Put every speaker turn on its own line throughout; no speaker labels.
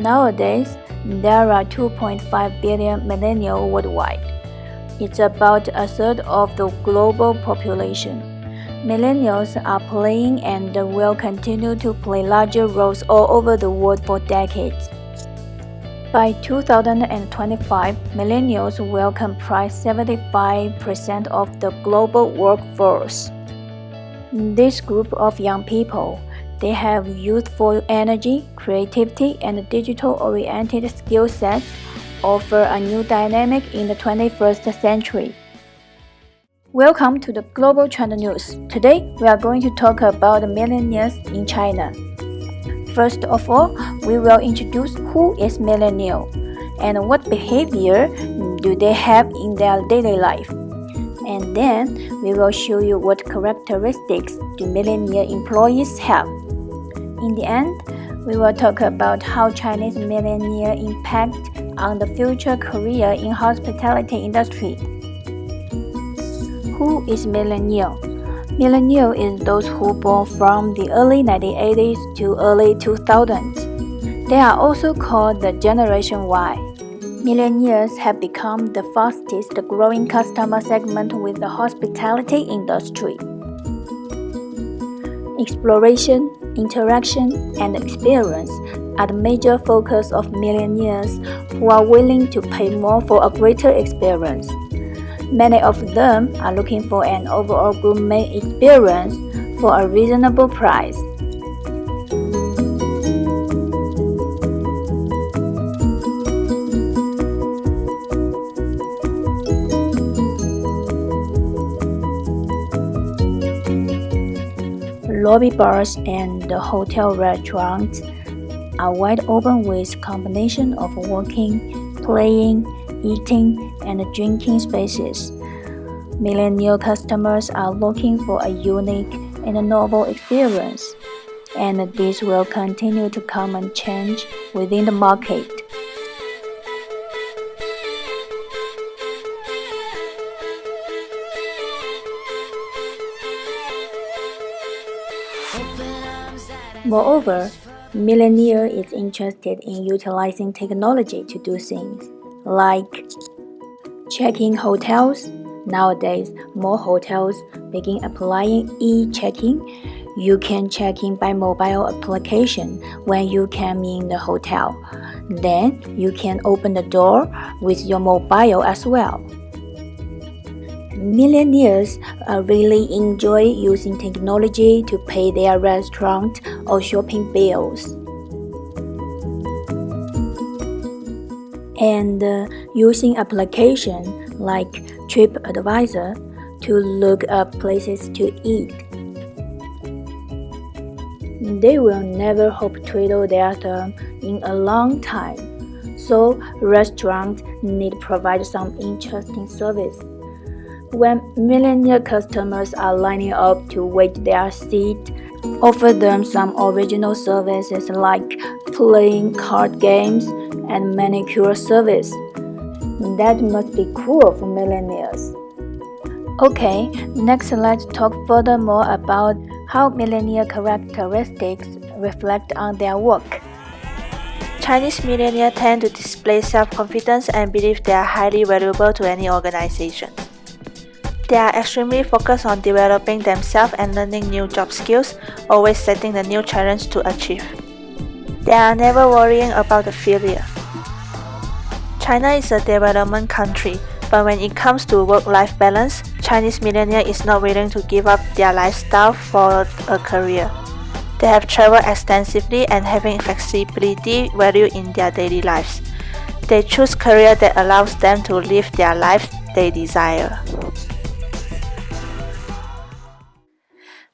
Nowadays, there are 2.5 billion millennials worldwide. It's about a third of the global population. Millennials are playing and will continue to play larger roles all over the world for decades. By 2025, millennials will comprise 75% of the global workforce. This group of young people, they have youthful energy, creativity, and digital-oriented skill sets, offer a new dynamic in the 21st century. Welcome to the Global Trend News. Today, we are going to talk about the millennials in China. First of all, we will introduce who is millennial and what behavior do they have in their daily life. And then, we will show you what characteristics do millennial employees have. In the end, we will talk about how Chinese millennial impact on the future career in hospitality industry. Who is millennial? Millennial is those who born from the early 1980s to early 2000s. They are also called the Generation Y. Millennials have become the fastest growing customer segment with the hospitality industry. Exploration, interaction, and experience are the major focus of millennials who are willing to pay more for a greater experience. Many of them are looking for an overall gourmet experience for a reasonable price. Lobby bars and hotel restaurants are wide open with combination of working, playing, eating, and drinking spaces. Millennial customers are looking for a unique and a novel experience, and this will continue to come and change within the market. Moreover, millennial is interested in utilizing technology to do things like checking hotels. Nowadays, more hotels begin applying e-checking. You can check in by mobile application when you come in the hotel. Then you can open the door with your mobile as well. Millennials really enjoy using technology to pay their restaurant or shopping bills. And using applications like TripAdvisor to look up places to eat. They will never hope twiddle their thumb in a long time, so restaurants need to provide some interesting service. When millennial customers are lining up to wait their seat, offer them some original services like playing card games and manicure service. That must be cool for millennials. Okay, next let's talk furthermore about how millennial characteristics reflect on their work.
Chinese millennials tend to display self-confidence and believe they are highly valuable to any organization. They are extremely focused on developing themselves and learning new job skills, always setting the new challenge to achieve. They are never worrying about the failure. China is a development country, but when it comes to work-life balance, Chinese millennial is not willing to give up their lifestyle for a career. They have traveled extensively and having flexibility value in their daily lives. They choose career that allows them to live their life they desire.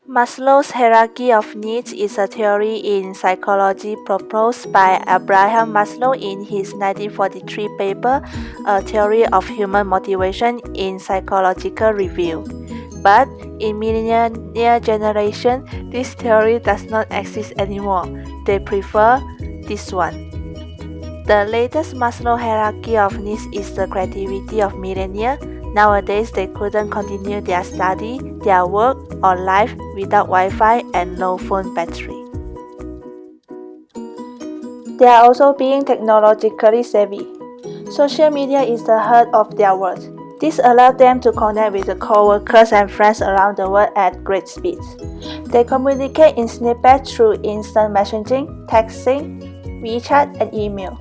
Maslow's hierarchy of needs is a theory in psychology proposed by Abraham Maslow in his 1943 paper, A Theory of Human Motivation in Psychological Review. But in millennial generation, this theory does not exist anymore. They prefer this one. The latest Maslow hierarchy of needs is the creativity of millennials. Nowadays, they couldn't continue their study, their work, or life without Wi-Fi and low phone battery. They are also being technologically savvy. Social media is the heart of their work. This allows them to connect with the co-workers and friends around the world at great speeds. They communicate in snippets through instant messaging, texting, WeChat, and email.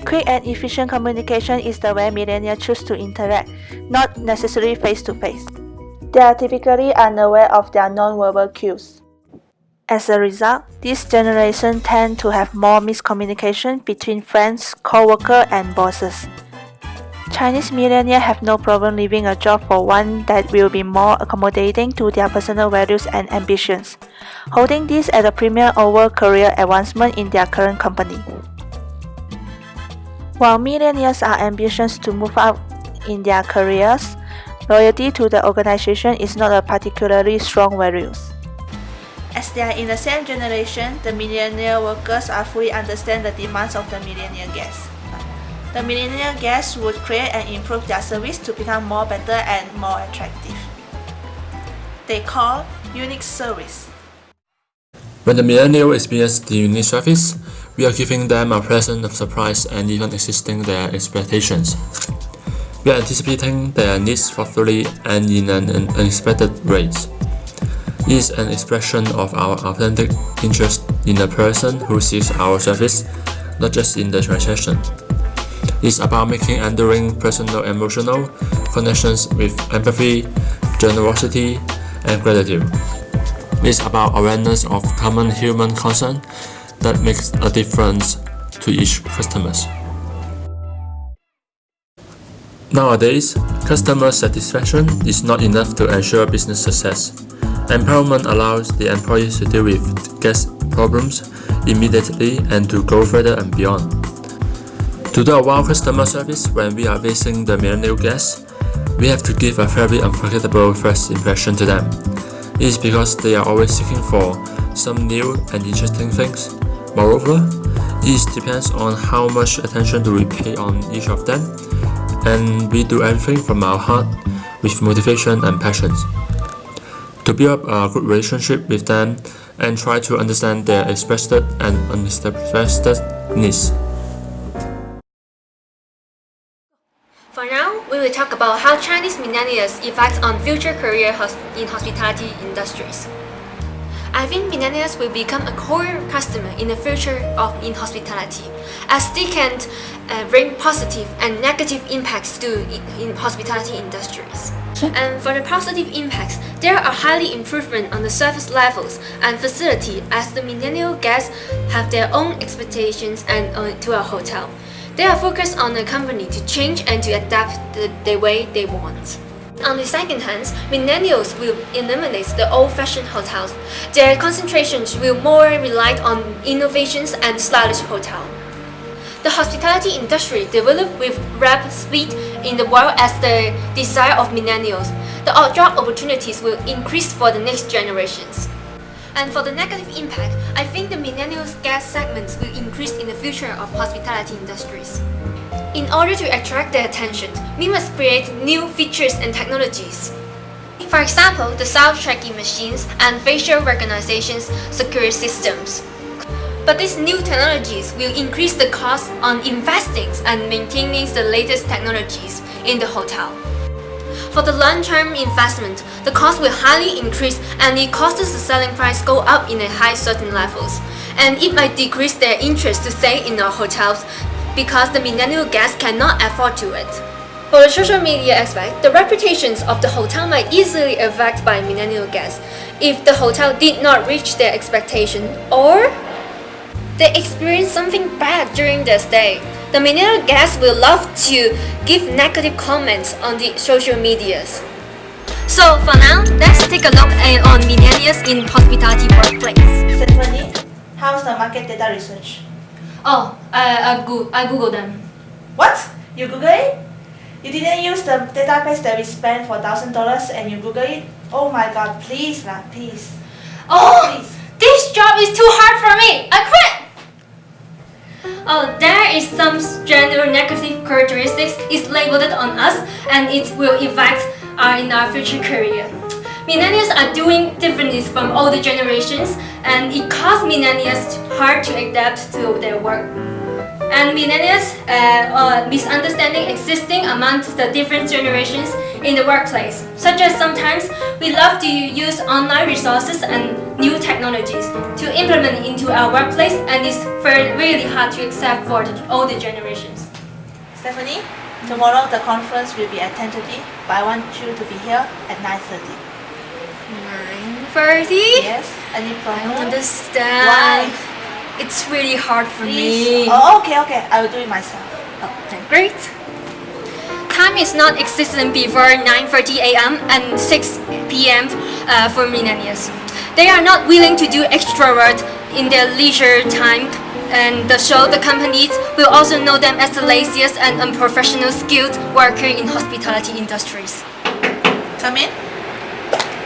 Quick and efficient communication is the way millennials choose to interact, not necessarily face-to-face. They are typically unaware of their non-verbal cues. As a result, this generation tend to have more miscommunication between friends, co-workers, and bosses. Chinese millennials have no problem leaving a job for one that will be more accommodating to their personal values and ambitions, holding this at a premium over career advancement in their current company. While millennials are ambitious to move up in their careers, loyalty to the organization is not a particularly strong value. As they are in the same generation, the millennial workers are fully understand the demands of the millennial guests. The millennial guests would create and improve their service to become more better and more attractive. They call unique service.
When the millennial experience the unique service, we are giving them a pleasant surprise and even exceeding their expectations. We are anticipating their needs thoughtfully and in an unexpected way. It is an expression of our authentic interest in the person who seeks our service, not just in the transaction. It's about making enduring personal emotional connections with empathy, generosity, and gratitude. It's about awareness of common human concern that makes a difference to each customer. Nowadays, customer satisfaction is not enough to ensure business success. Empowerment allows the employees to deal with guest problems immediately and to go further and beyond. To do a wow customer service when we are facing the millennial guests, we have to give a very unforgettable first impression to them. It is because they are always seeking for some new and interesting things. Moreover, it depends on how much attention do we pay on each of them, and we do everything from our heart with motivation and passion to build up a good relationship with them and try to understand their expressed and unexpressed needs.
For now, we will talk about how Chinese millennials effect on future career in hospitality industries. I think millennials will become a core customer in the future in hospitality, as they can bring positive and negative impacts to in hospitality industries. And for the positive impacts, there are highly improvement on the service levels and facility as the millennial guests have their own expectations to a hotel. They are focused on the company to change and to adapt the way they want. On the second hand, millennials will eliminate the old-fashioned hotels. Their concentrations will more rely on innovations and stylish hotel. The hospitality industry developed with rapid speed in the world as the desire of millennials. The job opportunities will increase for the next generations. And for the negative impact, I think the millennials guest segments will increase in the future of hospitality industries. In order to attract their attention, we must create new features and technologies. For example, the self-tracking machines and facial recognition security systems. But these new technologies will increase the cost on investing and maintaining the latest technologies in the hotel. For the long-term investment, the cost will highly increase and it causes the selling price go up in a high certain levels. And it might decrease their interest to stay in our hotels because the millennial guests cannot afford to it. For the social media aspect, the reputations of the hotel might easily affected by millennial guests if the hotel did not reach their expectation or they experience something bad during their stay. The millennial guests will love to give negative comments on the social medias. So for now, let's take a look on millennials in hospitality workplace.
Stephanie, how's the market data research?
I Googled them.
What? You Google it? You didn't use the database that we spent for $1,000 and you Google it? Oh my god, please lah, please.
Please. This job is too hard for me. I quit. There is some general negative characteristics is labeled on us and it will affect in our future career. Millennials are doing differently from older generations, and it costs millennials hard to adapt to their work. And millennials misunderstanding existing amongst the different generations in the workplace, such as sometimes we love to use online resources and new technologies to implement into our workplace, and it's really hard to accept for the older generations.
Stephanie, tomorrow the conference will be at 10:30, but I want you to be here at 9:30.
9:30?
Yes, any
I
problem?
don't understand.
Why?
It's really hard for
Please.
me.
Oh, okay, I will do it myself.
Oh, then great. Time is not existent before 9:30 a.m. and 6 p.m. For millennials. They are not willing to do extra work in their leisure time, and the companies will also know them as the laziest and unprofessional skilled worker in hospitality industries.
Come in.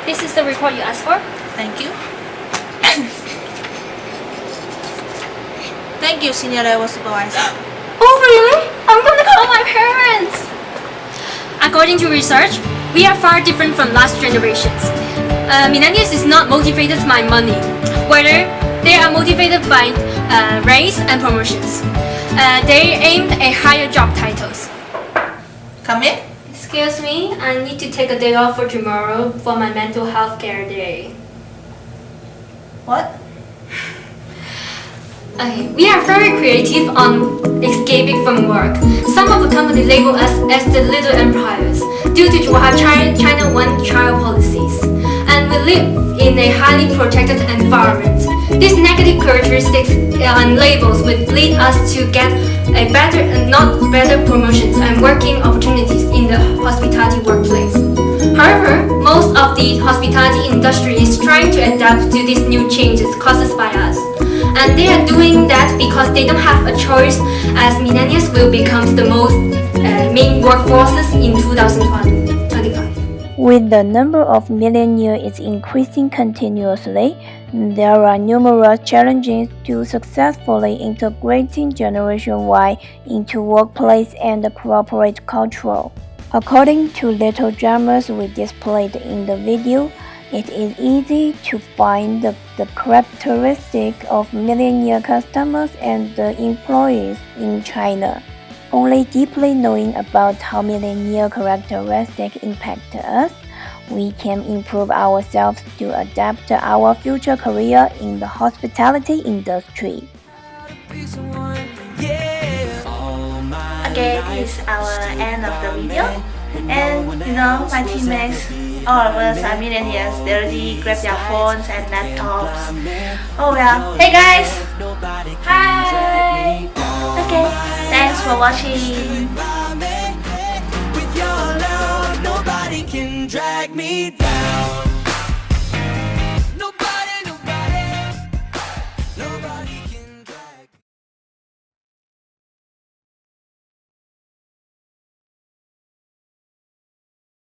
This is the report you asked for.
Thank you. Thank you, senior level supervisor.
Oh really? I'm gonna call my parents! According to research, we are far different from last generations. Millennials is not motivated by money, whether they are motivated by raise and promotions. They aim at higher job titles.
Come in.
Excuse me, I need to take a day off for tomorrow for my mental health care day.
What?
We are very creative on escaping from work. Some of the company label us as the little empires due to our China one-child policies. And we live in a highly protected environment. These negative characteristics and labels would lead us to get a better and not better promotions and working opportunities in the hospitality workplace. However, most of the hospitality industry is trying to adapt to these new changes caused by us. And they are doing that because they don't have a choice, as millennials will become the most main workforces in 2025.
With the number of millennials increasing continuously, there are numerous challenges to successfully integrating Generation Y into workplace and corporate culture. According to little dramas we displayed in the video, it is easy to find the characteristic of millennial customers and employees in China. Only deeply knowing about how millennial characteristics impact us, we can improve ourselves to adapt our future career in the hospitality industry.
Okay, this is our end of the video. And my teammates, all of us are millennials. They already grabbed their phones and laptops. Oh well. Hey guys! Hi! Okay, thanks for watching.
With your love, nobody can drag me down.